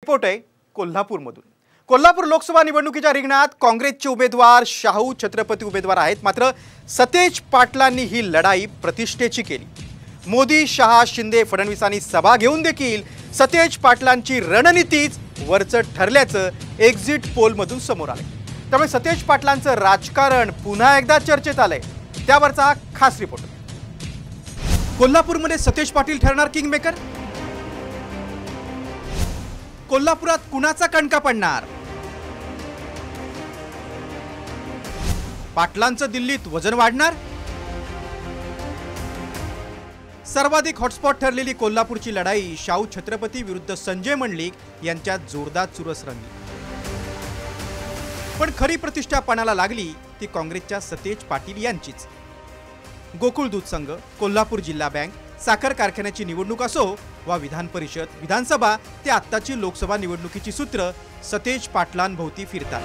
Report आहे कोल्हापूरमधून। कोल्हापूर लोकसभा निवडणुकीच्या रिंगणात काँग्रेसचे उमेदवार शाहू छत्रपती उमेदवार आहेत, मात्र सतेज पाटलांनी ही लढाई प्रतिष्ठेची केली। मोदी, शहा, शिंदे, फडणवीसांनी सभा घेऊन देखील सतेज पाटलांची रणनीतीच वरचढ ठरल्याचं एक्झिट पोलमधून समोर आलंय। त्यामुळे सतेज पाटलांचं राजकारण पुन्हा एकदा चर्चेत आलंय। त्यावरचा हा खास रिपोर्ट। कोल्हापूरमध्ये सतेज पाटील ठरणार किंगमेकर। कोल्हापुरात कुणाचा कणका पडणार? पाटलांचं दिल्लीत वजन वाढणार? सर्वाधिक हॉटस्पॉट ठरलेली कोल्हापूरची लढाई शाहू छत्रपती विरुद्ध संजय मंडलिक यांच्यात जोरदार चुरस रंगली। पण खरी प्रतिष्ठा पणाला लागली ती काँग्रेसच्या सतेज पाटील यांचीच। गोकुळ दूध संघ, कोल्हापूर जिल्हा बँक, साखर कारखान्याची निवडणूक असो वा विधान परिषद, विधानसभा ते आत्ताची लोकसभा निवडणुकीची सूत्र सतेज पाटलांभोवती फिरतात।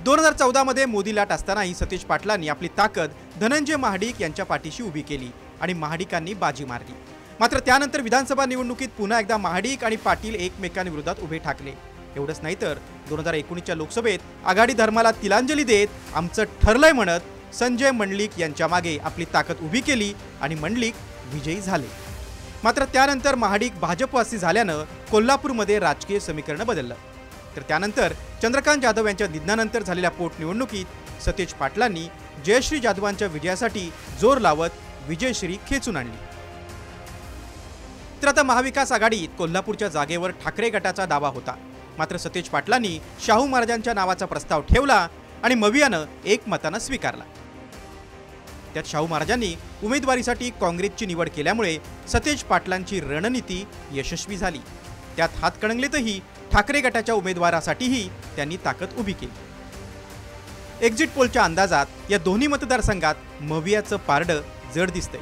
2014 मध्ये मोदी लाट असतानाही सतेज पाटलांनी आपली ताकद धनंजय महाडिक यांच्या पाठीशी उभी केली आणि महाडिकांनी बाजी मारली। मात्र त्यानंतर विधानसभा निवडणुकीत पुन्हा एकदा महाडिक आणि पाटील एकमेकांविरोधात उभे ठाकले। एवढंच नाही तर 2019च्या लोकसभेत आघाडी धर्माला तिलांजली देत आमचं ठरलंय म्हणत संजय मंडलिक यांच्या मागे आपली ताकद उभी केली आणि मंडलिक विजयी झाले। मात्र त्यानंतर महाडिक भाजपवासी झाल्यानं कोल्हापूरमध्ये राजकीय समीकरण बदललं। तर त्यानंतर चंद्रकांत जाधव यांच्या निधनानंतर झालेल्या पोटनिवडणुकीत सतेज पाटलांनी जयश्री जाधवांच्या विजयासाठी जोर लावत विजयश्री खेचून आणली। तर आता महाविकास आघाडीत कोल्हापूरच्या जागेवर ठाकरे गटाचा दावा होता। मात्र सतेज पाटलांनी शाहू महाराजांच्या नावाचा प्रस्ताव ठेवला आणि मवियानं एकमतानं स्वीकारला। त्यात शाहू महाराजांनी उमेदवारीसाठी काँग्रेसची निवड केल्यामुळे सतेज पाटलांची रणनीती यशस्वी झाली। त्यात हातकणंगलेतही ठाकरे गटाच्या उमेदवारासाठीही त्यांनी ताकद उभी केली। एक्झिट पोलच्या अंदाजात या दोन्ही मतदारसंघात मवियाचं पारडं जड दिसतंय।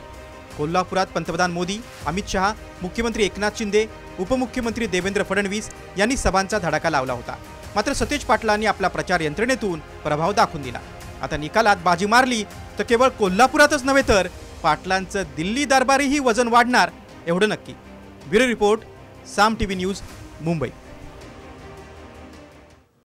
कोल्हापुरात पंतप्रधान मोदी, अमित शहा, मुख्यमंत्री एकनाथ शिंदे, उपमुख्यमंत्री देवेंद्र फडणवीस यांनी सभांचा धडाका लावला होता। मात्र सतेज पाटलांनी आपला प्रचार यंत्रणेतून प्रभाव दाखवून दिला। आता निकालात बाजी मारली तर केवळ कोल्हापुरातच नव्हे तर पाटलांचं दिल्ली दरबारीही वजन वाढणार एवढं नक्की। ब्युरो रिपोर्ट, साम टीव्ही न्यूज, मुंबई।